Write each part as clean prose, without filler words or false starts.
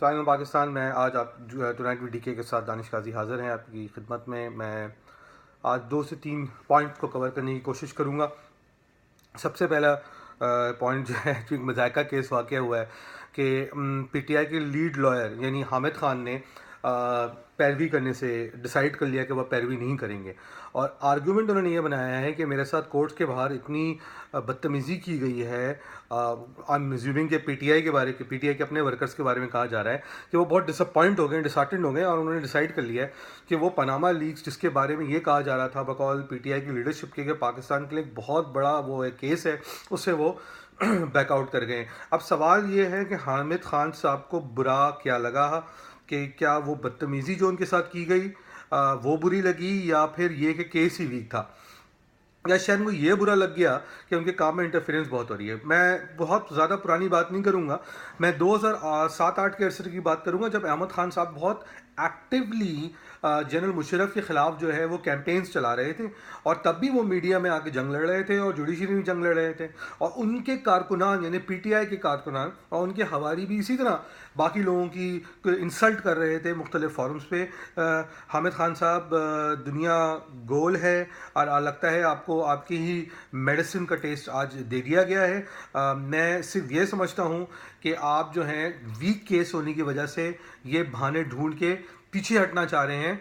Sign Pakistan میں آج آپ ٹونائٹ وی ڈی کے ساتھ دانش قاضی حاضر ہیں آپ کی خدمت میں. میں آج 2 سے 3 پوائنٹ کو کور کرنے کی کوشش کروں گا. سب سے پہلا پوائنٹ جو ہے جو ایک مذائقہ کیس واقع ہوا ہے کہ پی ٹی آئی کے لیڈ لائر یعنی حامد خان نے پیروی کرنے سے ڈیسائیڈ کر لیا کہ وہ پیروی نہیں کریں گے. اور آرگیومنٹ انہوں نے یہ بنایا ہے کہ میرے ساتھ کورٹ کے باہر اتنی بدتمیزی کی گئی ہے. آئی ایم میزیومنگ کہ پی ٹی آئی کے اپنے ورکرز کے بارے میں کہا جا رہا ہے کہ وہ بہت ڈسپوائنٹ ہو گئے, ڈسہارٹنڈ ہو گئے, اور انہوں نے ڈیسائیڈ کر لیا ہے کہ وہ پاناما لیکس جس کے بارے میں یہ کہا جا رہا تھا بقول پی ٹی آئی کی لیڈرشپ کے کہ پاکستان کے لیے ایک بہت بڑا وہ ایک کیس ہے, اس سے وہ بیک آؤٹ کر گئے. اب سوال یہ ہے کہ حامد خان صاحب کو برا کیا لگا, کہ کیا وہ بدتمیزی جو ان کے ساتھ کی گئی وہ بری لگی, یا پھر یہ کہ کیس ہی ویک تھا, یا شاید مجھے یہ برا لگ گیا کہ ان کے کام میں انٹرفیرنس بہت ہو رہی ہے. میں بہت زیادہ پرانی بات نہیں کروں گا, میں 2007-8 کے عرصے کی بات کروں گا جب احمد خان صاحب بہت ایکٹیولی جنرل مشرف کے خلاف جو ہے وہ کیمپینز چلا رہے تھے, اور تب بھی وہ میڈیا میں آ کے جنگ لڑ رہے تھے اور جوڈیشری میں جنگ لڑ رہے تھے, اور ان کے کارکنان یعنی پی ٹی آئی کے کارکنان اور ان کے حواری بھی اسی طرح باقی لوگوں کی انسلٹ کر رہے تھے مختلف فورمز پہ. حامد خان صاحب دنیا گول ہے, اور لگتا ہے آپ کو آپ کی ہی میڈیسن کا ٹیسٹ آج دے دیا گیا ہے. میں صرف یہ سمجھتا ہوں کہ آپ جو ہیں ویک کیس ہونے کی وجہ سے یہ بہانے ڈھونڈ کے پیچھے ہٹنا چاہ رہے ہیں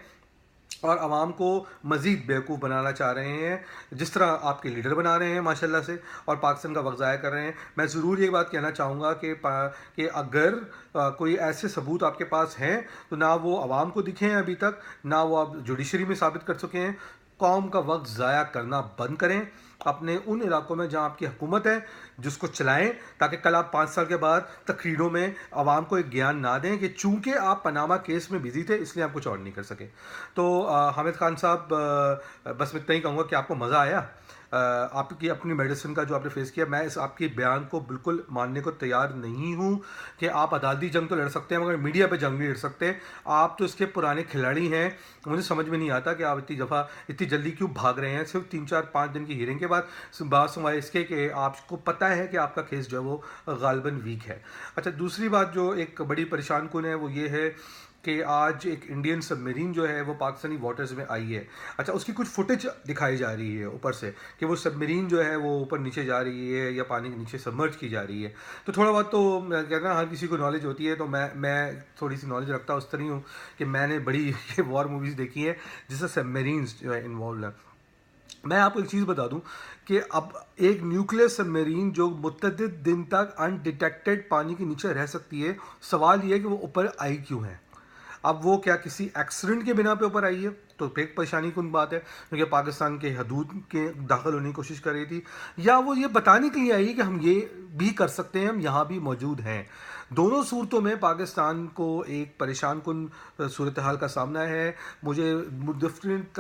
اور عوام کو مزید بیوقوف بنانا چاہ رہے ہیں, جس طرح آپ کے لیڈر بنا رہے ہیں ماشاءاللہ سے, اور پاکستان کا وقت ضائع کر رہے ہیں. میں ضرور یہ بات کہنا چاہوں گا کہ اگر کوئی ایسے ثبوت آپ کے پاس ہیں تو نہ وہ عوام کو دکھے ہیں ابھی تک, نہ وہ آپ جوڈیشری میں ثابت کر چکے ہیں. قوم کا وقت ضائع کرنا بند کریں, اپنے ان علاقوں میں جہاں آپ کی حکومت ہے جس کو چلائیں, تاکہ کل آپ 5 سال کے بعد تقریروں میں عوام کو ایک گیان نہ دیں کہ چونکہ آپ پاناما کیس میں بزی تھے اس لیے آپ کچھ اور نہیں کر سکے. تو حامد خان صاحب, بس میں اتنا ہی کہوں گا کہ آپ کو مزہ آیا آپ کی اپنی میڈیسن کا جو آپ نے فیس کیا. میں اس آپ کی بیان کو بالکل ماننے کو تیار نہیں ہوں کہ آپ عدالتی جنگ تو لڑ سکتے ہیں مگر میڈیا پہ جنگ نہیں لڑ سکتے. آپ تو اس کے پرانے کھلاڑی ہیں, مجھے سمجھ میں نہیں آتا کہ آپ اتنی جلدی کیوں بھاگ رہے ہیں صرف 3-4-5 دن کی ہیرنگ کے بعد, بات سوائے اس کے کہ آپ کو پتہ ہے کہ آپ کا کیس جو ہے وہ غالباً ویک ہے. اچھا, دوسری بات جو ایک بڑی پریشان کن ہے وہ یہ ہے کہ آج ایک انڈین سب میرین جو ہے وہ پاکستانی واٹرز میں آئی ہے. اچھا, اس کی کچھ فوٹیج دکھائی جا رہی ہے اوپر سے کہ وہ سب میرین جو ہے وہ اوپر نیچے جا رہی ہے یا پانی کے نیچے سبمرج کی جا رہی ہے. تو تھوڑا بہت تو کہنا ہر کسی کو نالج ہوتی ہے, تو میں تھوڑی سی نالج رکھتا ہوں اس طرح ہوں کہ میں نے بڑی یہ وار موویز دیکھی ہیں جس سے سب میرینز جو ہے انوالوڈ ہیں. میں آپ کو ایک چیز بتا دوں کہ اب ایک نیوکلیئر سب میرین جو متعدد دن تک ان ڈیٹیکٹڈ پانی کے نیچے رہ سکتی ہے, سوال یہ ہے کہ وہ اوپر آئی کیوں ہے. اب وہ کیا کسی ایکسیڈنٹ کے بنا پہ اوپر آئی ہے تو ایک پریشانی کن بات ہے کیونکہ پاکستان کے حدود کے داخل ہونے کی کوشش کر رہی تھی, یا وہ یہ بتانے کے لیے آئی کہ ہم یہ بھی کر سکتے ہیں, ہم یہاں بھی موجود ہیں. دونوں صورتوں میں پاکستان کو ایک پریشان کن صورتحال کا سامنا ہے. مجھے مختلف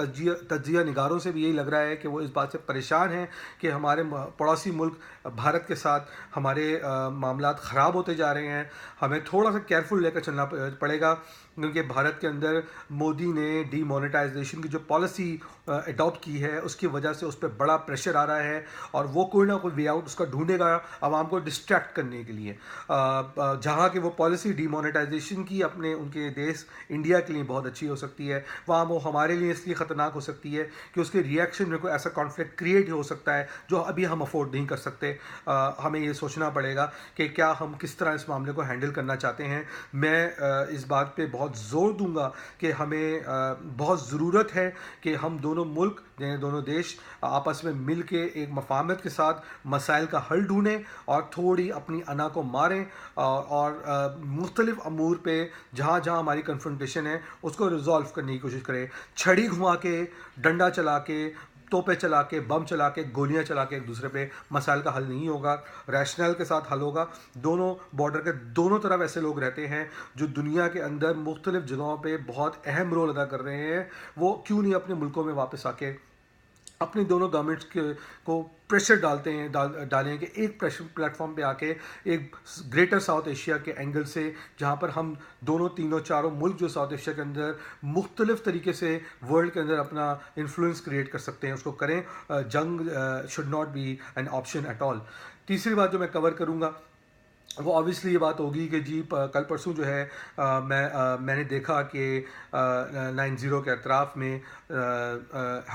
تجزیہ نگاروں سے بھی یہی لگ رہا ہے کہ وہ اس بات سے پریشان ہیں کہ ہمارے پڑوسی ملک بھارت کے ساتھ ہمارے معاملات خراب ہوتے جا رہے ہیں. ہمیں تھوڑا سا کیئرفل لے کر چلنا پڑے گا, کیونکہ بھارت کے اندر مودی نے ڈی مونیٹائزیشن کی جو پالیسی اڈاپٹ کی ہے اس کی وجہ سے اس پہ بڑا پریشر آ رہا ہے, اور وہ کوئی نہ کوئی وے آؤٹ اس کا ڈھونڈے گا عوام کو ڈسٹریکٹ کرنے کے لیے. جہاں کہ وہ پالیسی ڈی مونیٹائزیشن کی اپنے ان کے دیش انڈیا کے لیے بہت اچھی ہو سکتی ہے, وہاں وہ ہمارے لیے اس لیے خطرناک ہو سکتی ہے کہ اس کے ریئیکشن میں کوئی ایسا کانفلکٹ کریٹ ہو سکتا ہے جو ابھی ہم افورڈ نہیں کر سکتے. ہمیں یہ سوچنا پڑے گا کہ کیا ہم کس طرح اس معاملے کو ہینڈل کرنا چاہتے ہیں. میں اس بات پہ بہت زور دوں گا کہ ہمیں بہت ضرورت ہے کہ ہم دونوں ملک یعنی دونوں دیش آپس میں مل کے ایک مفاہمت کے ساتھ مسائل کا حل ڈھونڈیں اور تھوڑی اپنی انا کو ماریں, اور مختلف امور پہ جہاں جہاں ہماری کنفرنٹیشن ہے اس کو ریزالو کرنے کی کوشش کریں. چھڑی گھما کے, ڈنڈا چلا کے, توپے چلا کے, بم چلا کے, گولیاں چلا کے ایک دوسرے پہ مسائل کا حل نہیں ہوگا. ریشنل کے ساتھ حل ہوگا. دونوں بارڈر کے دونوں طرف ایسے لوگ رہتے ہیں جو دنیا کے اندر مختلف جگہوں پہ بہت اہم رول ادا کر رہے ہیں, وہ کیوں نہیں اپنے ملکوں میں واپس آ کے اپنی دونوں گورنمنٹس کو پریشر ڈالیں کہ ایک پریشر پلیٹ فارم پہ آ کے ایک گریٹر ساؤتھ ایشیا کے اینگل سے, جہاں پر ہم دونوں تینوں چاروں ملک جو ساؤتھ ایشیا کے اندر مختلف طریقے سے ورلڈ کے اندر اپنا انفلوئنس کریٹ کر سکتے ہیں, اس کو کریں. جنگ should not be an option at all. تیسری بات جو میں کور کروں گا وہ obviously یہ بات ہوگی کہ جی کل پرسوں جو ہے میں نے دیکھا کہ 9-0 کے اطراف میں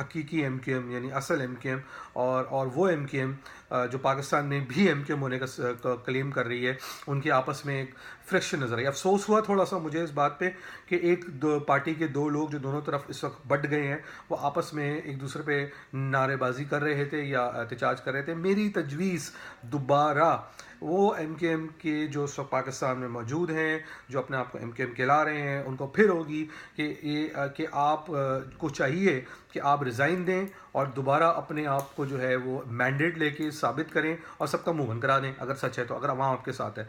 حقیقی ایم کیو ایم یعنی اصل ایم کیو ایم اور وہ ایم کیو ایم جو پاکستان میں بھی ایم کیو ایم ہونے کا کلیم کر رہی ہے، ان کے آپس میں ایک فرکشن نظر آئی. افسوس ہوا تھوڑا سا مجھے اس بات پہ کہ ایک دو پارٹی کے دو لوگ جو دونوں طرف اس وقت بٹ گئے ہیں، وہ آپس میں ایک دوسرے پہ نعرے بازی کر رہے تھے یا احتجاج کر رہے تھے. میری تجویز دوبارہ وہ ایم کے ایم کے جو اس وقت پاکستان میں موجود ہیں، جو اپنے آپ کو ایم کے ایم کہلا رہے ہیں، ان کو پھر ہوگی کہ آپ کو چاہیے کہ آپ ریزائن دیں اور دوبارہ اپنے آپ کو جو ہے وہ مینڈیٹ لے کے ثابت کریں اور سب کا منہ بند کرا دیں اگر سچ ہے تو، اگر عوام آپ کے ساتھ ہے.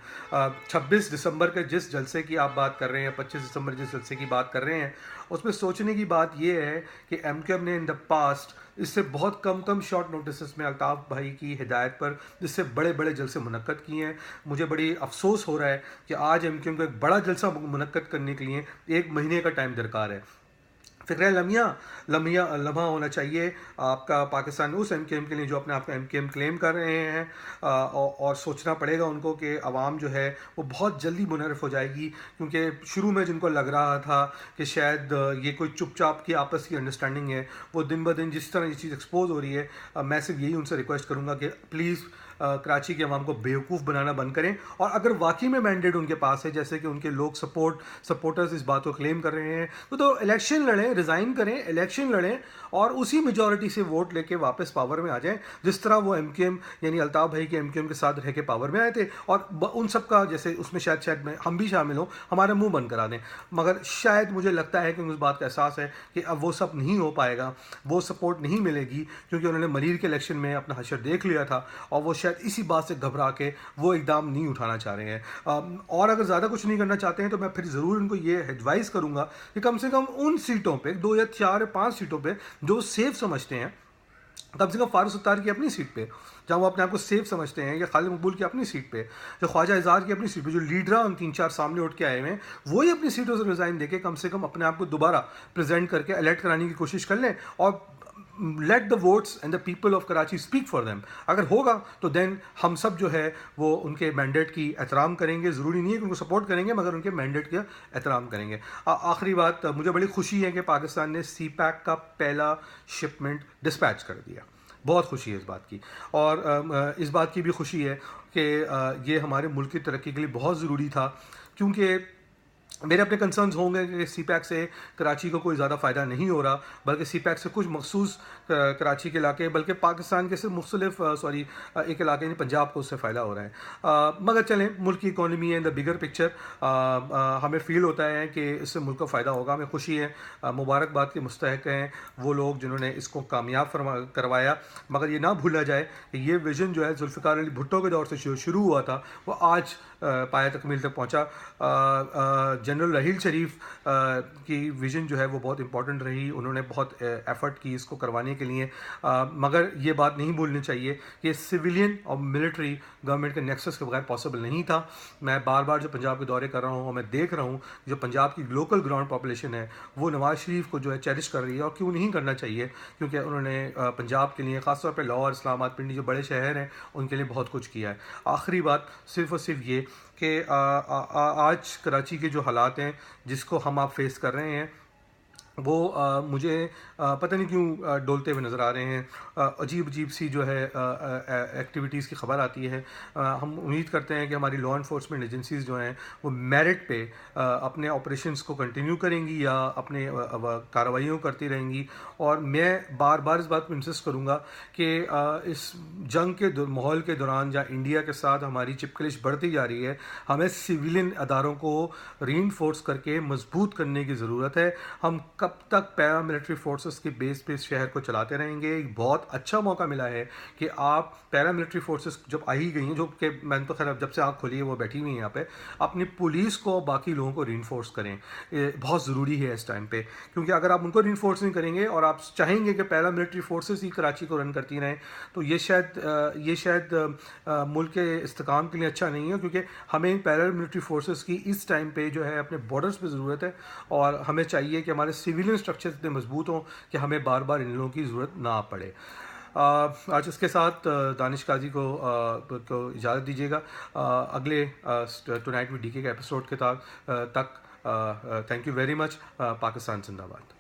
26 دسمبر کے جس جلسے کی آپ بات کر رہے ہیں، 25 دسمبر جس جلسے کی بات کر رہے ہیں، اس میں سوچنے کی بات یہ ہے کہ ایم کیو ایم نے ان دا پاسٹ اس سے بہت کم شارٹ نوٹسز میں الطاف بھائی کی ہدایت پر جس سے بڑے بڑے جلسے منعقد کیے ہیں. مجھے بڑی افسوس ہو رہا ہے کہ آج ایم کیو ایم کو ایک بڑا جلسہ منعقد کرنے کے لیے 1 مہینے کا ٹائم درکار ہے. فکر لمحہ ہونا چاہیے آپ کا پاکستان اس ایم کیو ایم کے لیے جو اپنے آپ کو ایم کیو ایم کلیم کر رہے ہیں، اور سوچنا پڑے گا ان کو کہ عوام جو ہے وہ بہت جلدی منحرف ہو جائے گی. کیونکہ شروع میں جن کو لگ رہا تھا کہ شاید یہ کوئی چپ چاپ کی آپس کی انڈرسٹینڈنگ ہے، وہ دن بدن جس طرح یہ چیز ایکسپوز ہو رہی ہے، میں صرف یہی ان سے ریکویسٹ کروں گا کہ پلیز کراچی کے عوام کو بیوقوف بنانا بند کریں. اور اگر واقعی میں مینڈیٹ ان کے پاس ہے، جیسے کہ ان کے لوگ سپورٹرز اس بات کو کلیم کر رہے ہیں، تو الیکشن لڑیں، ریزائن کریں، الیکشن لڑیں اور اسی میجورٹی سے ووٹ لے کے واپس پاور میں آ جائیں، جس طرح وہ ایم کیو ایم یعنی الطاف بھائی کے ایم کیو ایم کے ساتھ رہ کے پاور میں آئے تھے. اور ان سب کا جیسے اس میں شاید ہم بھی شامل ہوں، ہمارا منہ بند کرا دیں. مگر شاید مجھے لگتا ہے کہ اس بات کا احساس ہے کہ اب وہ سب نہیں ہو پائے گا، وہ سپورٹ نہیں ملے گی، کیونکہ انہوں نے مریر کے الیکشن میں اپنا حشر دیکھ لیا تھا اور وہ شاید اسی بات سے گھبرا کے وہ اقدام نہیں اٹھانا چاہ رہے ہیں. اور اگر زیادہ کچھ نہیں کرنا چاہتے ہیں تو میں پھر ضرور ان کو یہ ایڈوائز کروں گا کہ کم سے کم ان سیٹوں پہ 2 یا 4 یا 5 سیٹوں پہ جو سیف سمجھتے ہیں، کم سے کم فاروق ستار کی اپنی سیٹ پہ جہاں وہ اپنے آپ کو سیف سمجھتے ہیں، یا خالد مقبول کی اپنی سیٹ پہ، جو خواجہ اعزاز کی اپنی سیٹ پہ، جو لیڈران 3-4 سامنے اٹھ کے آئے ہوئے ہیں، وہی اپنی سیٹوں سے ریزائن دے کے کم سے کم اپنے آپ کو دوبارہ پریزنٹ کر کے الیکٹ کرانے کی کوشش کر لیں اور let the votes and the people of Karachi speak for them. اگر ہوگا تو دین ہم سب جو ہے وہ ان کے مینڈیٹ کی احترام کریں گے. ضروری نہیں ہے کہ ان کو سپورٹ کریں گے، مگر ان کے مینڈیٹ کا احترام کریں گے. آخری بات، مجھے بڑی خوشی ہے کہ پاکستان نے سی پیک کا پہلا شپمنٹ ڈسپیچ کر دیا. بہت خوشی ہے اس بات کی، اور اس بات کی بھی خوشی ہے کہ یہ ہمارے ملک کی ترقی کے لیے بہت ضروری تھا. کیونکہ میرے اپنے کنسرنز ہوں گے کہ سی پیک سے کراچی کو کوئی زیادہ فائدہ نہیں ہو رہا، بلکہ سی پیک سے کچھ مخصوص کراچی کے علاقے، بلکہ پاکستان کے صرف مختلف ایک علاقے نہیں، پنجاب کو اس سے فائدہ ہو رہا ہے. مگر چلیں، ملک کی اکانومی ہے، دا بگر پکچر ہمیں فیل ہوتا ہے کہ اس سے ملک کو فائدہ ہوگا. ہمیں خوشی ہے، مبارکباد کے مستحق ہیں وہ لوگ جنہوں نے اس کو کامیاب کروایا. مگر یہ نہ بھولا جائے کہ یہ ویژن جو ہے ذوالفقار علی بھٹو کے دور سے شروع ہوا تھا، وہ آج پایہ تکمیل تک پہنچا. جنرل رحیل شریف کی ویژن جو ہے وہ بہت امپورٹنٹ رہی، انہوں نے بہت ایفرٹ کی اس کو کروانے کے لیے. مگر یہ بات نہیں بھولنی چاہیے کہ سویلین اور ملٹری گورنمنٹ کے نیکسس کے بغیر پاسبل نہیں تھا. میں بار بار جو پنجاب کے دورے کر رہا ہوں اور میں دیکھ رہا ہوں جو پنجاب کی لوکل گراؤنڈ پاپولیشن ہے وہ نواز شریف کو جو ہے چیریش کر رہی ہے، اور کیوں نہیں کرنا چاہیے، کیونکہ انہوں نے پنجاب کے لیے، خاص طور پہ لاہور، اسلام آباد، پنڈی جو بڑے شہر ہیں ان کے لیے بہت کچھ کیا ہے. آخری بات صرف اور صرف یہ کہ آج کراچی کے جو حالات ہیں جس کو ہم آپ فیس کر رہے ہیں، وہ مجھے پتہ نہیں کیوں ڈولتے ہوئے نظر آ رہے ہیں. عجیب سی جو ہے ایکٹیویٹیز کی خبر آتی ہے. ہم امید کرتے ہیں کہ ہماری لا انفورسمنٹ ایجنسیز جو ہیں وہ میرٹ پہ اپنے آپریشنز کو کنٹینیو کریں گی یا اپنے کارروائیوں کرتی رہیں گی. اور میں بار بار اس بات کو انسسٹ کروں گا کہ اس جنگ کے ماحول کے دوران جہاں انڈیا کے ساتھ ہماری چپکلش بڑھتی جا رہی ہے، ہمیں سویلین اداروں کو ری انفورس کر کے مضبوط کرنے کی ضرورت ہے. ہم کب تک پیرا ملٹری فورسز کے بیس پہ اس شہر کو چلاتے رہیں گے؟ ایک بہت اچھا موقع ملا ہے کہ آپ پیرا ملٹری فورسز جب آئی گئی ہیں، جو کہ میں تو خیر جب سے آنکھ کھولی ہے وہ بیٹھی ہوئی ہیں یہاں پہ، اپنی پولیس کو باقی لوگوں کو ری انفورس کریں. بہت ضروری ہے اس ٹائم پہ، کیونکہ اگر آپ ان کو ری انفورس نہیں کریں گے اور آپ چاہیں گے کہ پیرا ملٹری فورسز ہی کراچی کو رن کرتی رہیں، تو یہ شاید ملک کے استحکام کے لیے اچھا نہیں ہے. کیونکہ ہمیں پیرا ملٹری فورسز کی اس ٹائم پہ جو ہے اپنے بارڈرز پہ ضرورت ہے، اور ہمیں چاہیے کہ ہمارے سویلین اسٹرکچر اتنے مضبوط ہوں کہ ہمیں بار بار ان لوگوں کی ضرورت نہ پڑے. آج اس کے ساتھ دانش قاضی کو اجازت دیجیے گا. اگلے ٹو نائٹ وتھ ڈی کے ایپیسوڈ کے تک thank you very much. Pakistan زندہ باد.